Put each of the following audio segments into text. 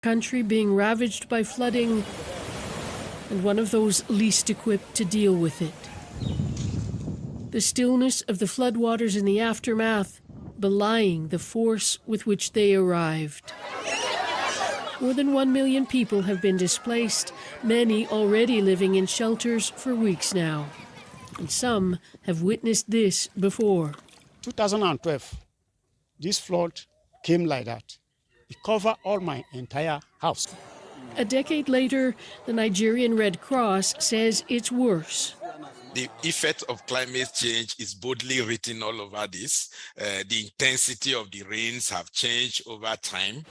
country being ravaged by flooding, and one of those least equipped to deal with it. The stillness of the floodwaters in the aftermath belying the force with which they arrived. More than 1 million people have been displaced, many already living in shelters for weeks now. And some have witnessed this before. 2012, this flood came like that. It covered all my entire house. A decade later, the Nigerian Red Cross says it's worse. The effect of climate change is boldly written all over this. The intensity of the rains have changed over time.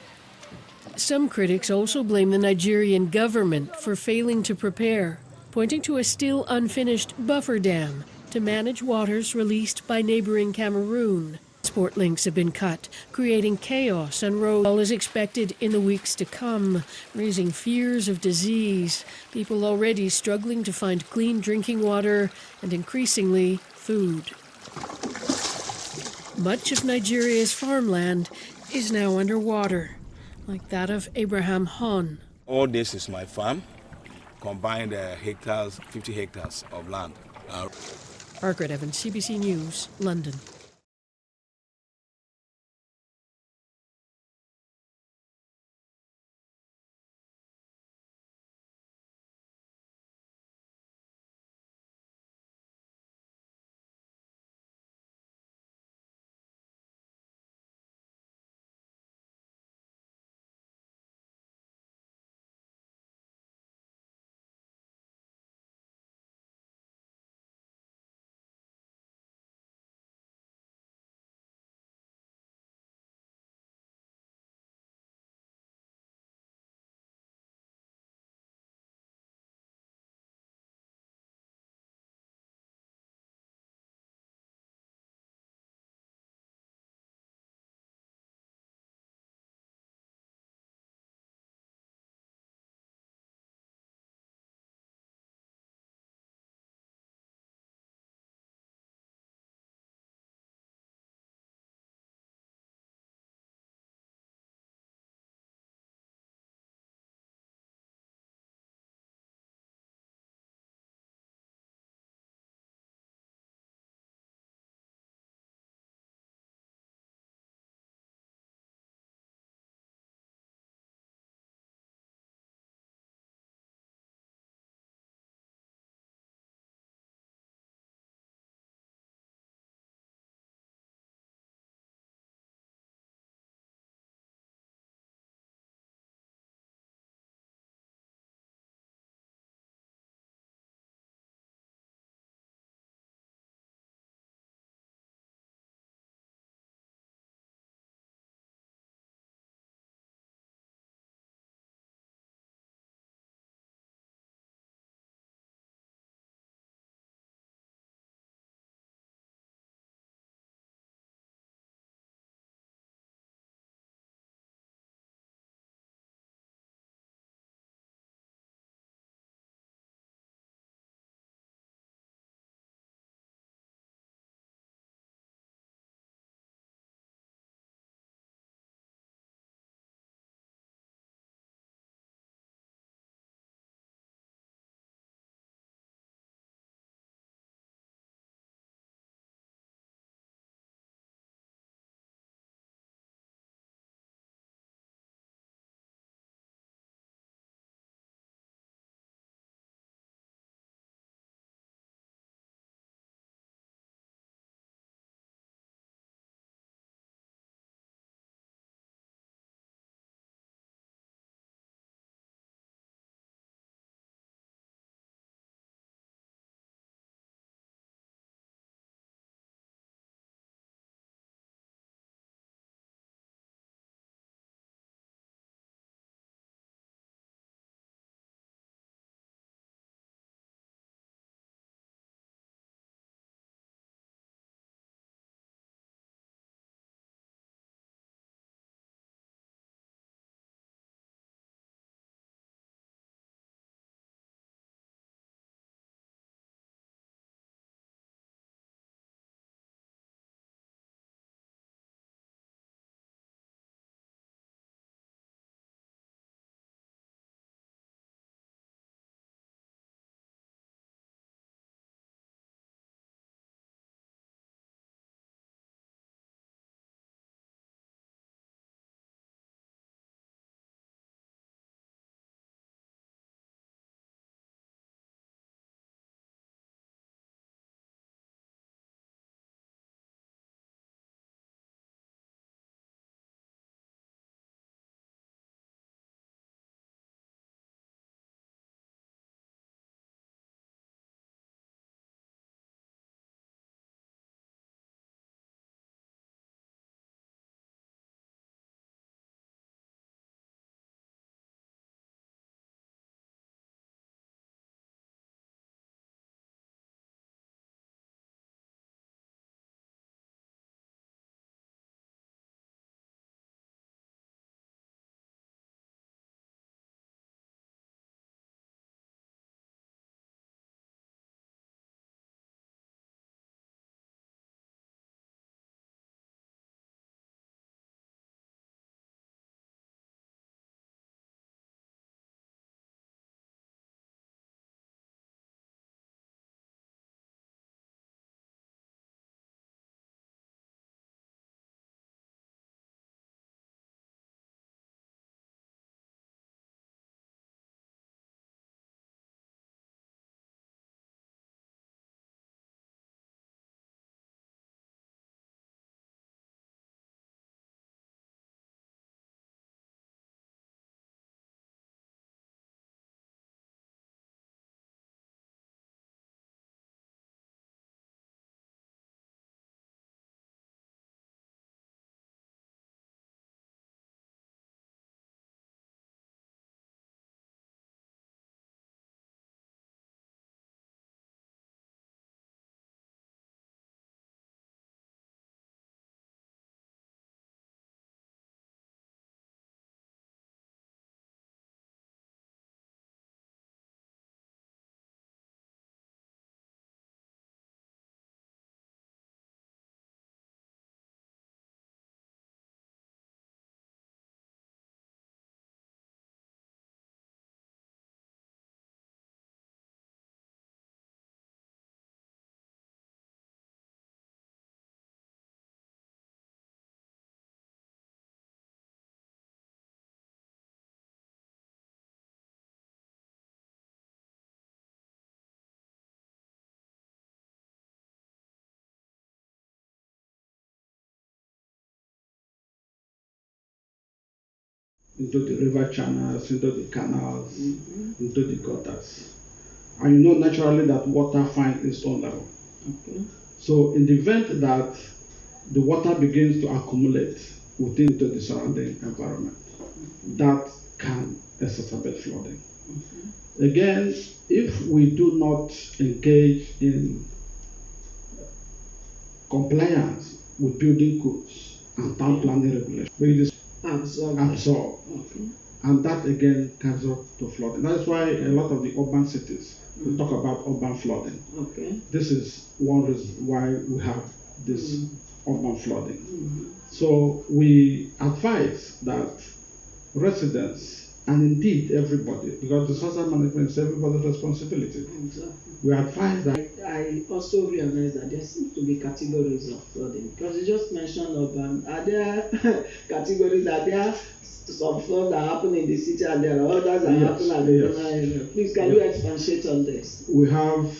Some critics also blame the Nigerian government for failing to prepare, pointing to a still unfinished buffer dam to manage waters released by neighboring Cameroon. Transport links have been cut, creating chaos on roads. All is expected in the weeks to come, raising fears of disease, people already struggling to find clean drinking water, and increasingly, food. Much of Nigeria's farmland is now underwater, like that of Abraham Hon. All this is my farm, combined hectares, 50 hectares of land. Margaret Evans, CBC News, London. into the river channels, into the canals, into the gutters. And you know naturally that water finds its own level. Okay. So in the event that the water begins to accumulate within the surrounding environment, that can exacerbate flooding. Again, if we do not engage in compliance with building codes and town planning regulations, we just absorb. Okay. And that again can result to flooding. That's why a lot of the urban cities we talk about urban flooding. Okay. This is one reason why we have this urban flooding. So we advise that residents and indeed everybody, because disaster management is everybody's responsibility. Exactly. We advise that. I also realize that there seems to be categories of flooding, because you just mentioned urban. Are there categories? Are there some floods that happen in the city and there are others that happen at the rural area? Please, can you expatiate on this? We have,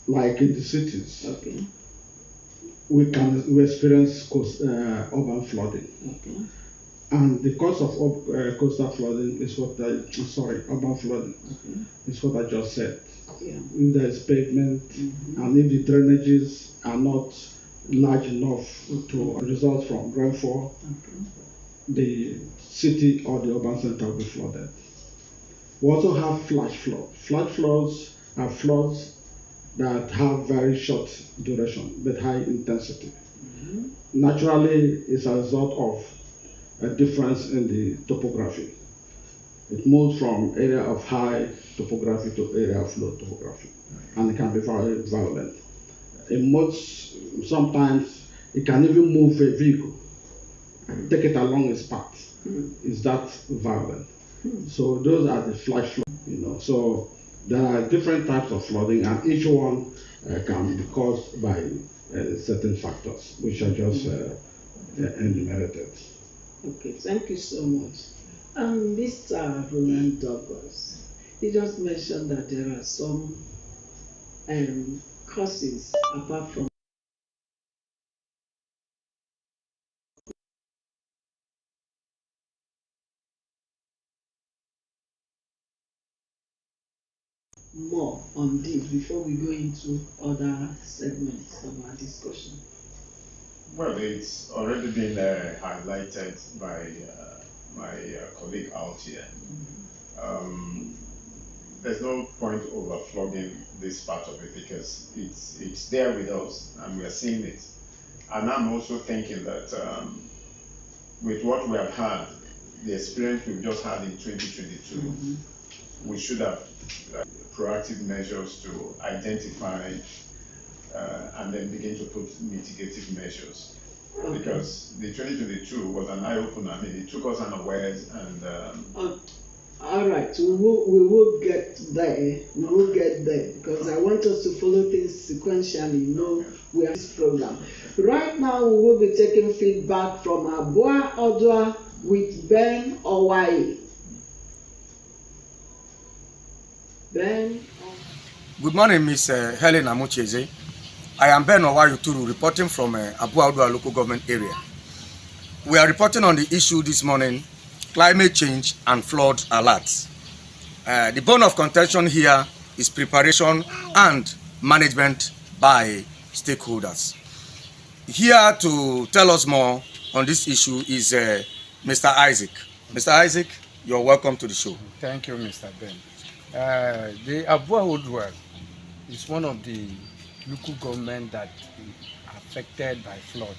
like in the cities, Okay. we experience urban flooding. Okay. And the cause of coastal flooding is what urban flooding is what I just said. Yeah. If there is pavement and if the drainages are not large enough to result from rainfall, the city or the urban center will be flooded. We also have flash floods. Flash floods are floods that have very short duration but high intensity. Naturally, it's a result of a difference in the topography. It moves from area of high topography to area of low topography, and it can be very violent. Sometimes it can even move a vehicle and take it along its path. Is that violent? So those are the flash floods, So there are different types of flooding, and each one can be caused by certain factors, which are just enumerated. Okay, thank you so much. Mr. ROWLAND-DOUGLAS, you just mentioned that there are some causes apart from more on this before we go into other segments of our discussion. Well, it's already been highlighted by my colleague out here. There's no point overflogging this part of it because it's there with us and we are seeing it. And I'm also thinking that with what we have had, the experience we've just had in 2022, we should have proactive measures to identify and then begin to put mitigative measures. Because the 2022 was an eye-opener. I mean, it took us unawares and... all right, we will get there. We will get there because I want us to follow things sequentially. We have this program. Right now, we will be taking feedback from Abua Odwa with Ben Owai. Ben. Good morning, Miss Helen Amucheze. I am Ben Owai reporting from Abua Odwa local government area. We are reporting on the issue this morning, climate change and flood alerts. The bone of contention here is preparation and management by stakeholders. Here to tell us more on this issue is Mr. Isaac. Mr. Isaac, you're welcome to the show. Thank you, Mr. Ben. The Abua Odwa is one of the local government that affected by flood.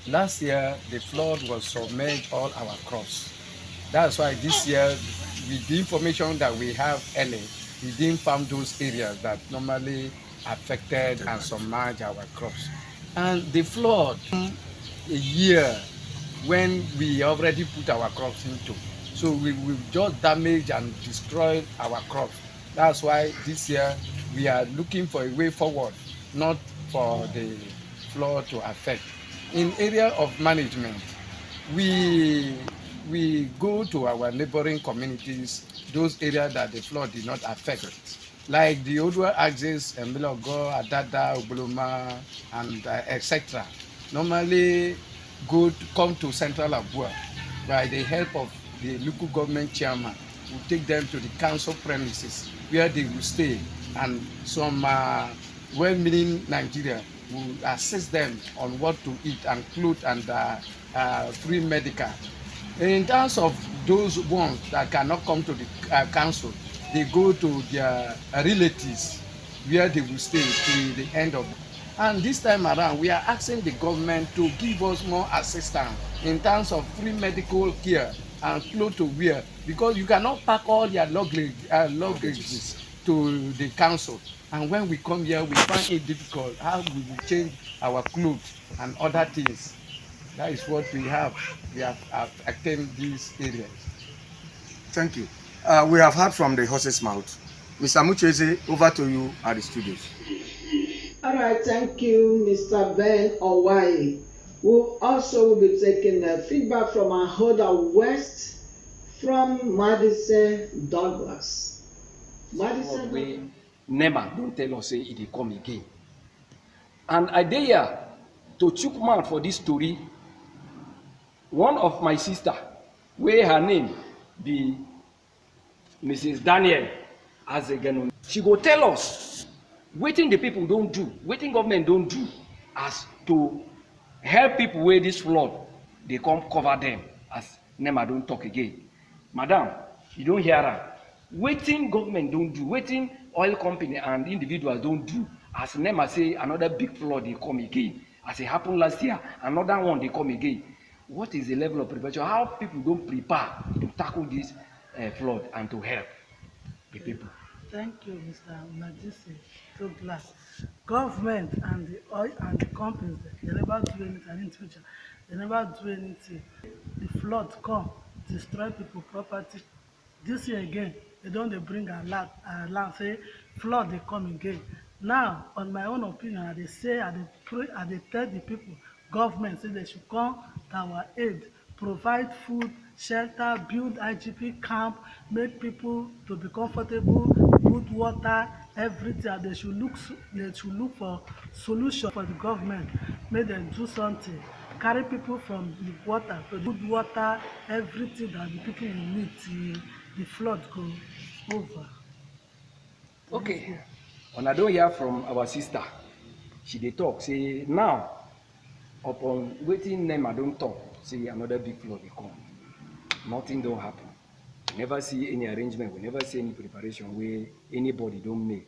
Last year, the flood was submerged all our crops. That's why this year, with the information that we have early, we didn't farm those areas that normally affected and submerged our crops. And the flood, a year when we already put our crops into. So we just damaged and destroyed our crops. That's why this year we are looking for a way forward, not for the flood to affect. In area of management, we go to our neighboring communities, those areas that the flood did not affect, like the Odwa axis, Milogo, Adada, Oboloma, and etc. Normally come to Central Abua by the help of the local government chairman will take them to the council premises where they will stay, and some well-meaning Nigerians will assist them on what to eat and clothes and free medical. In terms of those ones that cannot come to the council, they go to their relatives where they will stay till the end of. And this time around, we are asking the government to give us more assistance in terms of free medical care and clothes to wear, because you cannot pack all your luggages to the council. And when we come here, we find it difficult how we will change our clothes and other things. That is what we have. We have attained these areas. Thank you. We have heard from the horse's mouth. Mr. Mucheze, over to you at the studios. All right, thank you, Mr. Ben Owai. We also will be taking feedback from Ahoda West from Madison Douglas. Madison Douglas. NEMA don't tell us say it will come again. And I dey here to chook mouth for this story. One of my sister, where her name be Mrs. Daniel Azegenon, she go tell us wetin the people don't do, wetin government don't do as to help people where this flood, they come cover them as NEMA don't talk again. Madam, you don't hear her. Wetin government don't do, wetin oil company and individuals don't do, as NEMA say another big flood they come again. As it happened last year, another one they come again. What is the level of preparation? How people don't prepare to tackle this flood and to help the people? Thank you, Mr. Madison Douglas. Government and the oil and the companies, they never do anything, and in future, they never do anything. The flood come, destroy people property. This year again, they don't bring a land, say flood they come again. Now, on my own opinion, they say, they tell the people, government say they should come to our aid, provide food, shelter, build IGP camp, make people to be comfortable, good water, everything. And they should look for solution for the government. Make them do something. Carry people from the water to the good water, everything that the people will need till the flood go over. Okay. When I don't hear from our sister, she dey talk, say now, upon waiting NEMA don't talk, say another big flood will come. Nothing don't happen. We never see any arrangement, we never see any preparation where anybody don't make.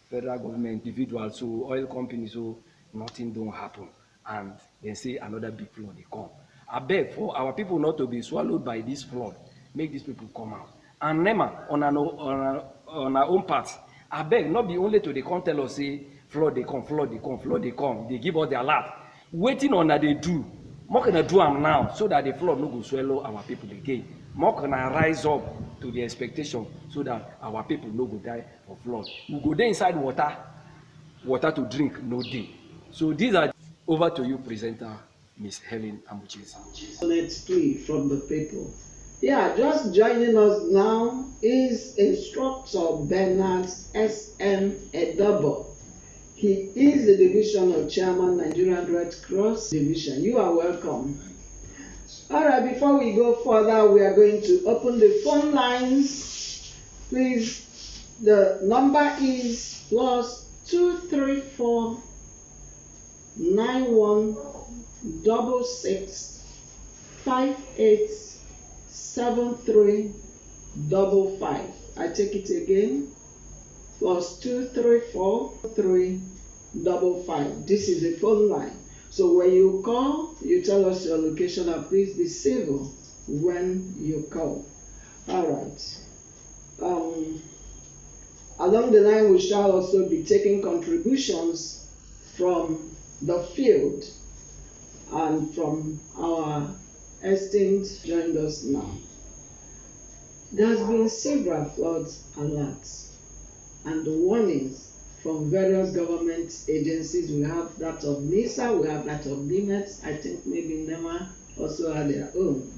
Federal government, individuals, so oil companies, so nothing don't happen. And then say another big flood will come. I beg for our people not to be swallowed by this flood. Make these people come out. And NEMA, on our own part, I beg not be only to the come tell us say flood they come, flood they come, flood they come. They give us the alert. Waiting on that they do. More can I do them now so that the flood no go swallow our people again. More can I rise up to the expectation so that our people no go die for flood. We go there inside water to drink no day. So these are over to you, presenter, Miss Helen Amuchis. Let's plea from the people. Yeah, just joining us now is Instructor Bernard S.M. EDOBOR. He is the divisional chairman, Nigerian Red Cross Division. You are welcome. All right, before we go further, we are going to open the phone lines. Please, the number is +234 9166 587355. I take it again. +234 355. This is the phone line. So when you call, you tell us your location and please be civil when you call. All right. Along the line, we shall also be taking contributions from the field and from our esteemed joined us now. There's been several floods alerts and warnings from various government agencies. We have that of NISA, we have that of NIMET, I think maybe NEMA also have their own.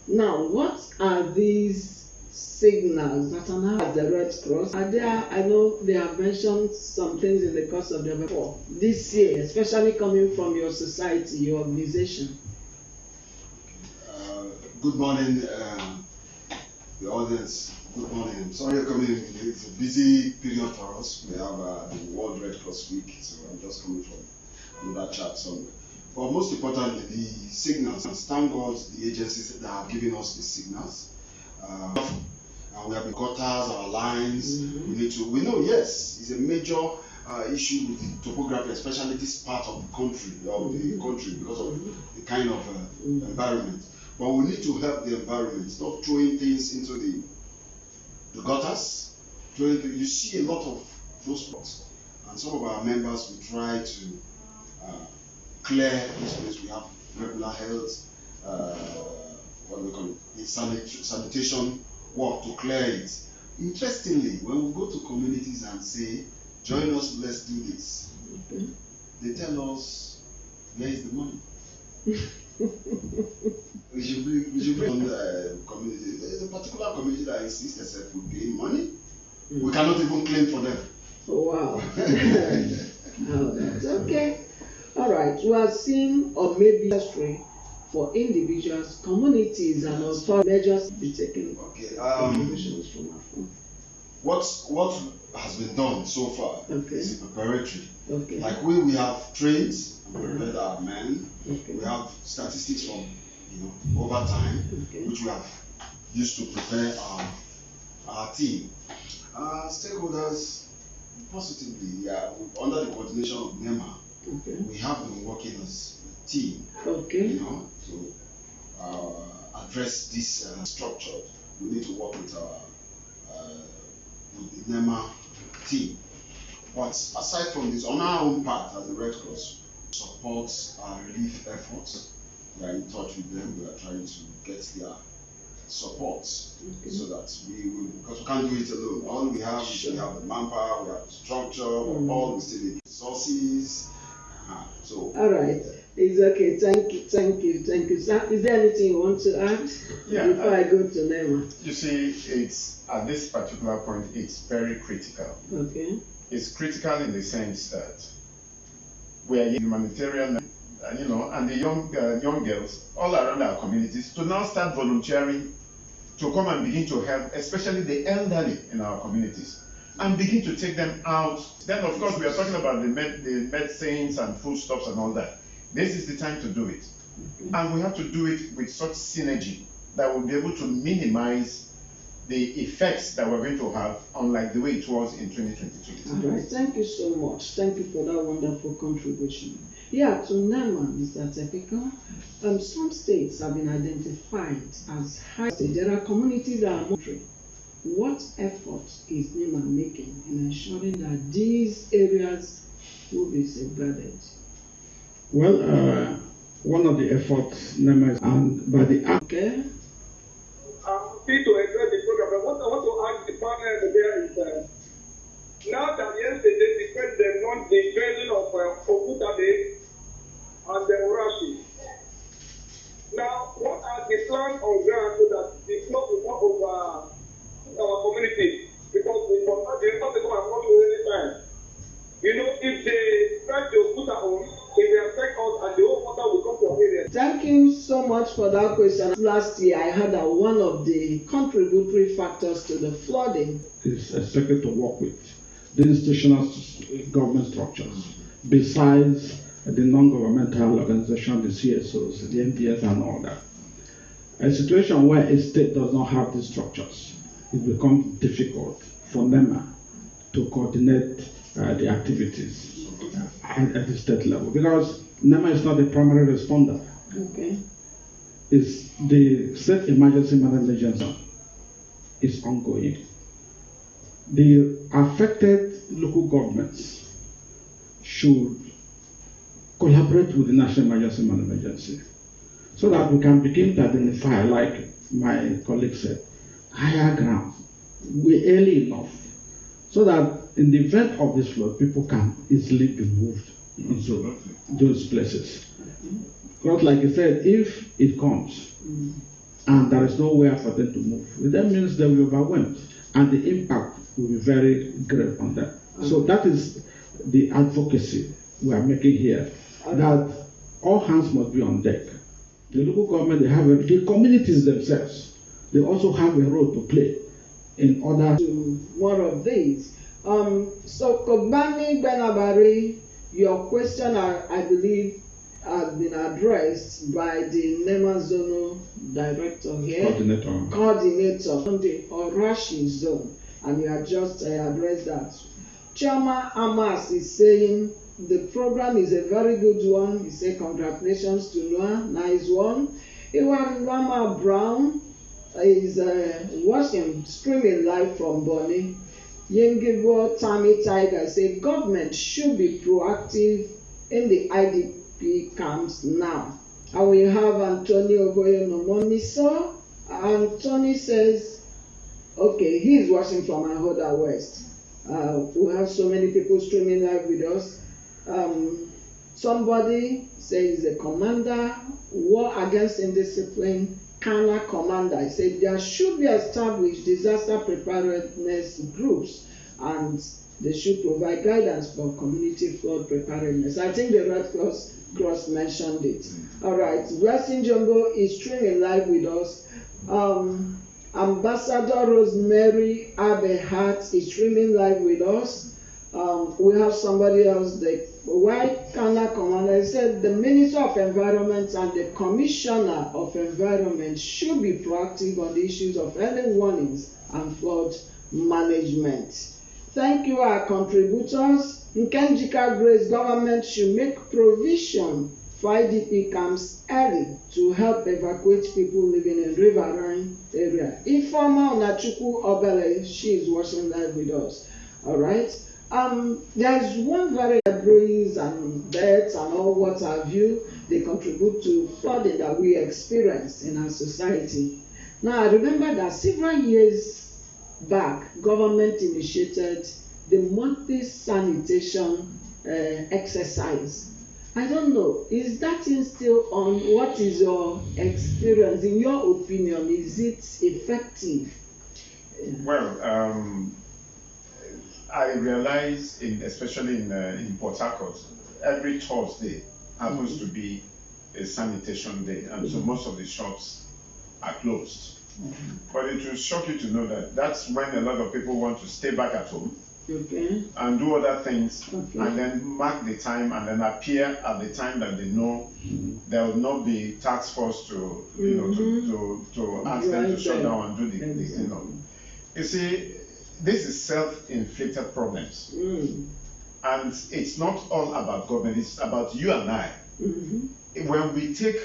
Now, what are these signals that are now at the Red Cross? Are there, I know they have mentioned some things in the course of the report this year, especially coming from your society, your organization. Good morning, the audience. Good morning. Sorry for coming in. It's a busy period for us. We have the World Red Cross Week, so I'm just coming from another chat somewhere. But most importantly, the signals. Thank God the agencies that have given us the signals. And we have the gutters, our lines. We know, yes, it's a major issue with the topography, especially this part of the country, because of the kind of environment. But we need to help the environment, stop throwing things into the gutters. You see a lot of those spots, and some of our members will try to clear this place. We have regular health, what do we call it, sanitation work to clear it. Interestingly, when we go to communities and say, join us, let's do this, they tell us, where is the money? we should bring on the community. There is a particular community that insists itself will gain money. We cannot even claim for them. Oh, wow. Oh, that's okay. All right. We are seeing, or maybe history for individuals, communities, and also measures be taken. Okay. What has been done so far is preparatory. Okay. Like we have trained and prepared our men. We have statistics from over time, which we have used to prepare our team. Stakeholders positively, under the coordination of NEMA, we have been working as a team. To address this structure. We need to work with the NEMA team. But aside from this, on our own part as the Red Cross supports our relief efforts, we are in touch with them. We are trying to get their support so that because we can't do it alone. All we have is we have the manpower, we have the structure, all we still need resources. All right, it's okay. Thank you. Sir, is there anything you want to add before I go to NEMA? You see, it's at this particular point, it's very critical. Okay. It's critical in the sense that we are humanitarian, and the young girls all around our communities to now start volunteering to come and begin to help, especially the elderly in our communities, and begin to take them out. Then, of course, we are talking about the medicines and foodstuffs and all that. This is the time to do it. And we have to do it with such synergy that we'll be able to minimize the effects that we're going to have, unlike the way it was in 2022. All right, thank you so much. Thank you for that wonderful contribution. Yeah, to NEMA, Mr. Tepikor, some states have been identified as high. There are communities that are monitoring. What efforts is NEMA making in ensuring that these areas will be safeguarded? Well, one of the efforts NEMA is, and by the to address the program, but what I want to ask the panel there is now that yesterday the president launched the training of Okutabe and the Urashi. Now, what are the plans on ground so that the flow will not over our community? Because we must not be able to go and come any time. If they try to put our own, it will affect us and the whole water will come to our area. Thank you so much for that question. Last year, I heard that one of the contributory factors to the flooding is expected to work with the institutional government structures, besides the non-governmental organizations, the CSOs, the NPS, and all that. A situation where a state does not have these structures, it becomes difficult for NEMA to coordinate the activities at the state level, because NEMA is not the primary responder. Okay. It's the state emergency management agency is ongoing. The affected local governments should collaborate with the National Emergency Management Agency so that we can begin to identify, like my colleague said, higher ground. We're early enough so that in the event of this flood, people can easily be moved into those places. Because like I said, if it comes and there is nowhere for them to move, that means they will be overwhelmed and the impact will be very great on them. So that is the advocacy we are making here, that all hands must be on deck The local government, the communities themselves, they also have a role to play in order to more of these. So Kobani Benabari, your question, I believe, has been addressed by the NEMA zonal director here, coordinator on the Orashi zone, and you have just addressed that. Chama Amas is saying the program is a very good one. He said congratulations to NOA, nice one. Iwan Lama Brown is watching, streaming live from Bonny. Yengibo Tammy Tiger said government should be proactive in the IDP camps now. And we have Antonio Boyonomoni. So Anthony says, okay, he is watching from Ahoda West. We have so many people streaming live with us. Somebody says a commander, war against indiscipline, Kana commander. He said there should be established disaster preparedness groups and they should provide guidance for community flood preparedness. I think the Red Cross mentioned it. All right, Blessing Jumbo is streaming live with us. Ambassador Rosemary Abehat is streaming live with us. We have somebody else, the White Kana commander, said the Minister of Environment and the Commissioner of Environment should be proactive on the issues of early warnings and flood management. Thank you, our contributors. Nkenjika Grace government should make provision for IDP camps early to help evacuate people living in riverine area. Informa Onachuku Obele, she is watching live with us. All right. There's one very breeze and deaths and all what have you. They contribute to flooding that we experience in our society. Now, I remember that several years back, government initiated the monthly sanitation exercise. I don't know, is that thing still on? What is your experience? In your opinion, is it effective? Well, I realize, especially in Port Harcourt, every Thursday happens to be a sanitation day, and so most of the shops are closed. But it will shock you to know that that's when a lot of people want to stay back at home and do other things, and then mark the time and then appear at the time that they know there will not be task force to ask them to shut down and do the You see, this is self-inflicted problems, and it's not all about government. It's about you and I. When we take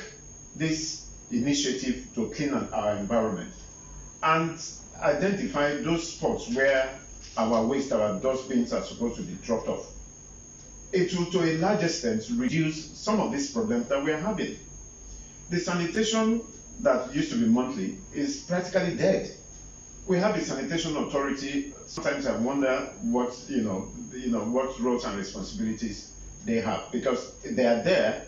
this initiative to clean our environment and identify those spots where our waste, our dustbins are supposed to be dropped off, it will, to a large extent, reduce some of these problems that we are having. The sanitation that used to be monthly is practically dead. We have the sanitation authority. Sometimes I wonder what what roles and responsibilities they have, because they are there,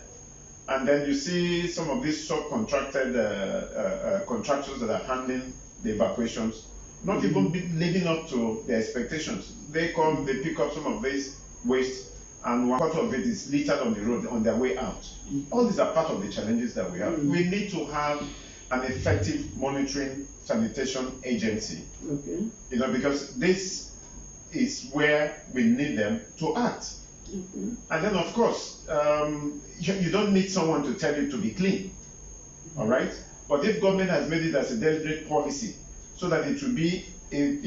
and then you see some of these subcontracted contractors that are handling the evacuations, not even living up to their expectations. They come, they pick up some of this waste, and one part of it is littered on the road on their way out. All these are part of the challenges that we have. We need to have an effective monitoring sanitation agency, because this is where we need them to act. And then, of course, you don't need someone to tell you to be clean, all right? But if government has made it as a deliberate policy so that it will be a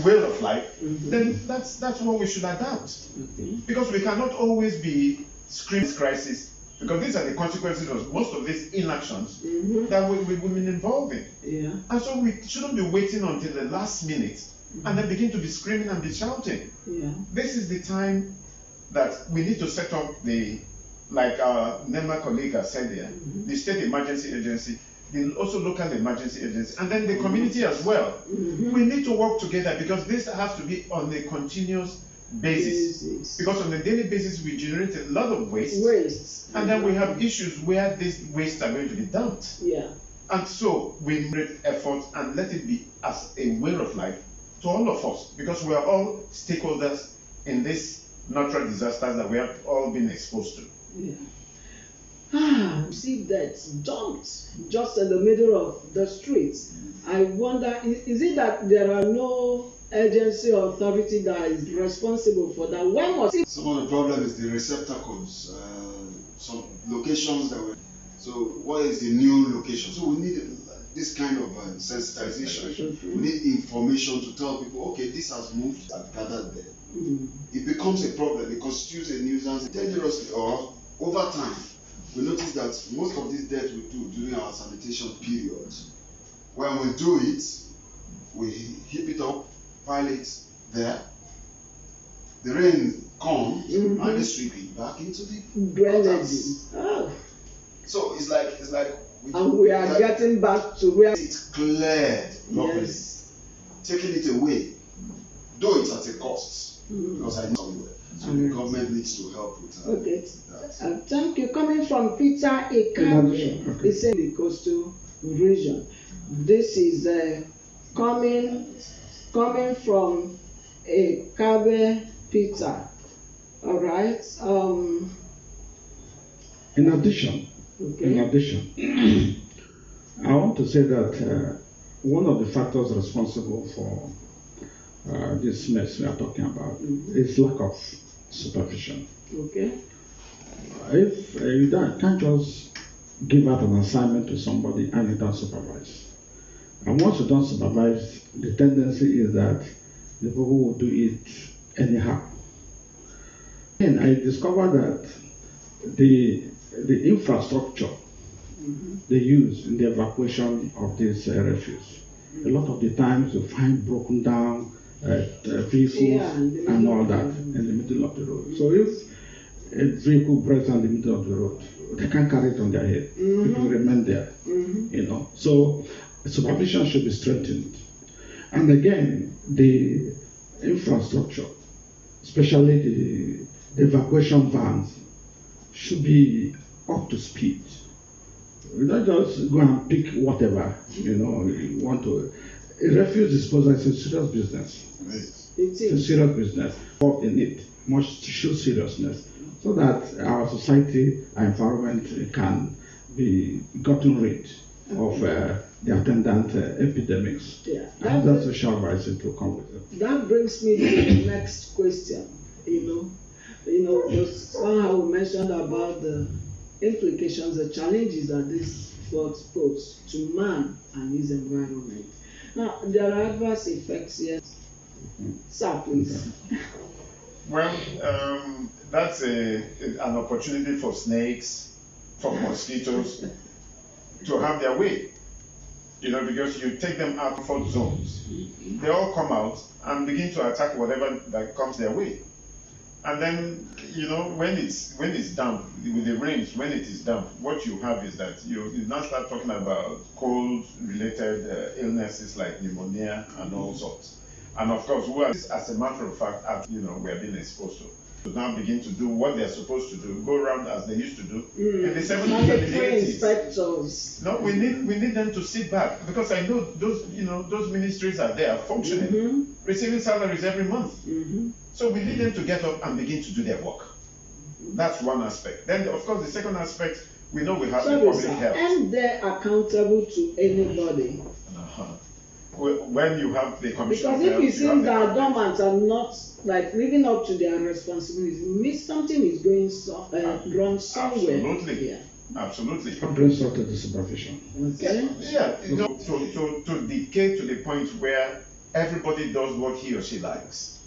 way of life, then that's what we should adapt. Because we cannot always be screaming crisis, because these are the consequences of most of these inactions that we've been involved in. And so we shouldn't be waiting until the last minute and then begin to be screaming and be shouting. This is the time that we need to set up like our NEMA colleague has said here, the State Emergency Agency, also local emergency agency, and then the community as well. We need to work together, because this has to be on a continuous basis. Because on a daily basis we generate a lot of waste. And then we have issues where these wastes are going to be dumped. And so we make effort and let it be as a way of life to all of us, because we are all stakeholders in this natural disasters that we have all been exposed to. See that dumped just in the middle of the street. I wonder, is it that there are no agency or authority that is responsible for that? When was it? Some of the problem is the receptacles, some locations that were. So what is the new location? So we need this kind of sensitization. We need information to tell people, okay, this has moved and gathered there. It becomes a problem. It constitutes a nuisance dangerously, or over time. We notice that most of these deaths we do during our sanitation period. When we do it, we heap it up, pile it there. The rain comes and they sweep it back into the drainage. Oh. So it's like and we are getting back to where it's cleared properly, taking it away, though it's at a cost, because I know somewhere. So the government needs to help with that. Okay. Thank you. Coming from Peter Ekabe, it's in the coastal region. This is coming from Ekabe Peter. All right. In addition, I want to say that one of the factors responsible for this mess we are talking about is lack of supervision. Okay. If you can't just give out an assignment to somebody and you don't supervise. And once you don't supervise, the tendency is that the people will do it anyhow. And I discovered that the infrastructure they use in the evacuation of this refuse, a lot of the times you find broken down vehicles and all that in the middle of the road. So if a vehicle breaks down in the middle of the road, they can't carry it on their head. People remain there, you know. So supervision should be strengthened. And again, the infrastructure, especially the evacuation vans, should be up to speed. You don't just go and pick whatever, you know, you want to. A refuse disposal is a serious business. It's a serious business. In it must show seriousness so that our society, our environment can be gotten rid of the attendant epidemics. And that's a social advice to come with it. That brings me to the next question. You know, somehow we mentioned about the implications, the challenges that this floods pose to man and his environment. Now, there are adverse effects here. Sir, please. Well, that's an opportunity for snakes, for mosquitoes to have their way. You know, because you take them out for zones. They all come out and begin to attack whatever that comes their way. And then, you know, when it's damp, with the rains, when it is damp, what you have is that you now start talking about cold-related illnesses like pneumonia and all sorts. And of course, as a matter of fact, we are being exposed to now begin to do what they're supposed to do, go around as they used to do in the 70s and the 80s. No, we need them to sit back, because I know those ministries are there functioning, receiving salaries every month. So we need them to get up and begin to do their work. That's one aspect. Then, of course, the second aspect, we know we have the public health. And they're accountable to anybody. When you have the commission because if you see that dormant are not like living up to their responsibilities, it means something is going wrong somewhere. Absolutely. Absolutely. Brings up to the supervision. Okay. Yeah, to decay to the point where everybody does what he or she likes.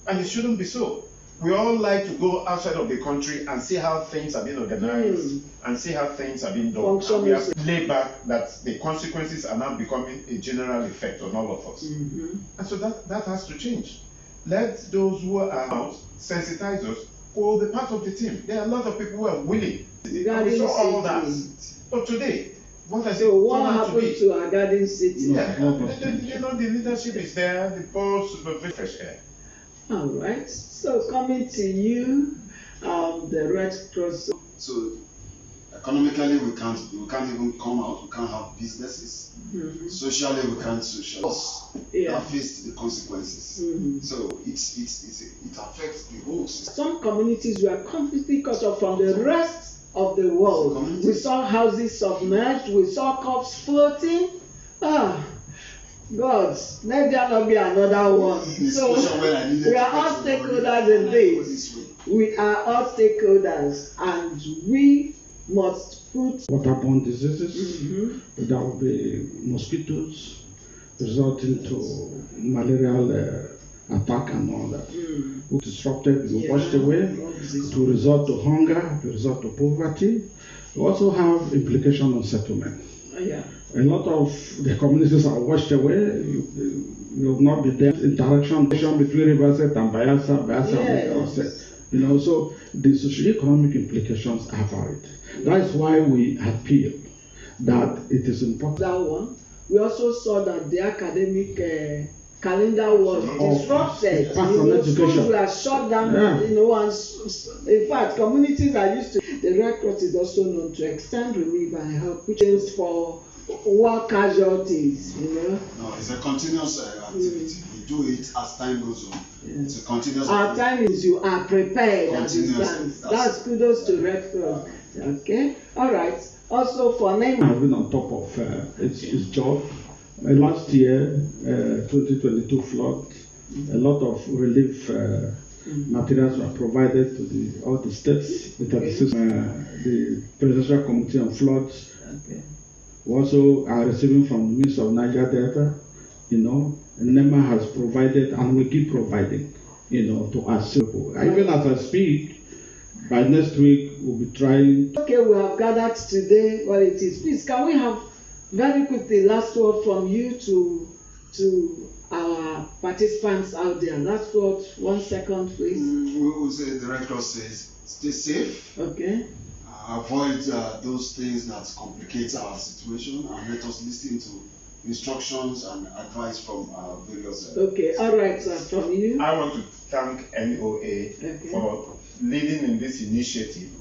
And it shouldn't be so. We all like to go outside of the country and see how things are being organized and see how things are being done. And we have to lay back that the consequences are now becoming a general effect on all of us. And so that has to change. Let those who are out sensitize us for the part of the team. There are a lot of people who are willing. We saw all that. But today, what happened to our garden city? Yeah, the leadership is there, the post, fresh air. All right. So coming to you, the Red Cross. So economically, we can't even come out. We can't have businesses. Socially, we can't socialize. That face the consequences. So it affects the whole system. Some communities were completely cut off from the rest of the world. We saw houses submerged, we saw corpses floating. God, let there not be another one. So we are all stakeholders in this. We are all stakeholders, and we must put waterborne diseases. There will be mosquitoes resulting to malarial attack and all that. Disrupted, will be washed away. To result to hunger, to result to poverty. We also have implication on settlement. A lot of the communities are washed away. You will not be there. Interaction between Riverset and Bayelsa, you know, so the socio-economic implications are varied. That is why we appeal that it is important. That one. We also saw that the academic calendar was disrupted. Schools were shut down. You know, and in fact, communities are used to. The Red Cross is also known to extend relief and help, which is for war casualties. You know. No, it's a continuous activity. We do it as time goes on. It's a continuous. Our time is you are prepared as it stands. That's kudos to Red Cross. Okay. All right. Also for NEMA. I've been on top of its job. Last year, 2022 flood, a lot of relief materials were provided to all the states. The Presidential Committee on Floods we also are receiving from the Ministry of Niger Delta. You know, NEMA has provided and will keep providing, you know, to us. Even as I speak, by next week we'll be trying. Okay, we have gathered today what it is. Please, can we have very quickly last word from you to our participants out there? Last word, 1 second, please. We will say the Red Cross says stay safe. Okay. Avoid those things that complicate our situation, and let us listen to instructions and advice from various. Okay, all right, sir. From you. I want to thank NOA for leading in this initiative,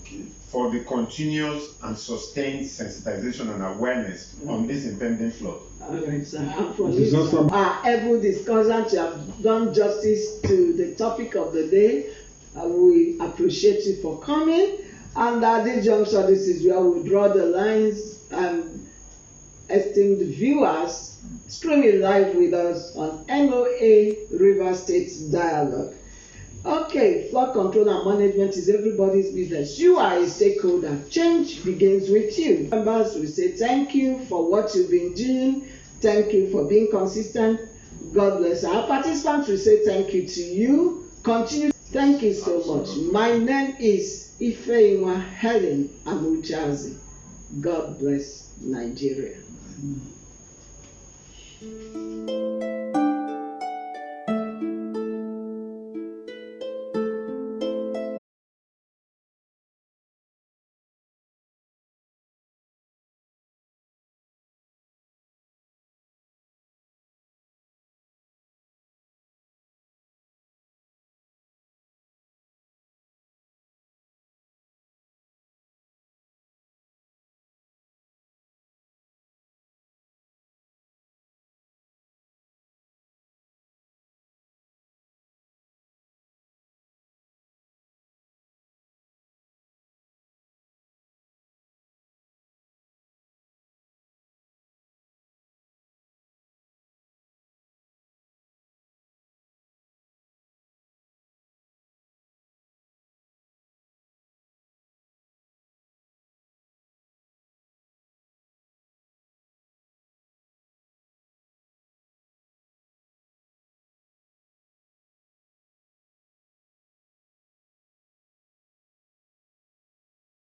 for the continuous and sustained sensitization and awareness on this impending flood. All right, sir. And from you, our able discussants, you have done justice to the topic of the day. We appreciate you for coming. And at this juncture, this is where we draw the lines. Esteemed viewers, streaming live with us on NOA River State Dialogue. Okay, flood control and management is everybody's business. You are a stakeholder. Change begins with you. Members, we say thank you for what you've been doing. Thank you for being consistent. God bless. Our participants, we say thank you to you. Continue. Thank you so much. My name is Ifeanyi Helen Amuchazi. God bless Nigeria.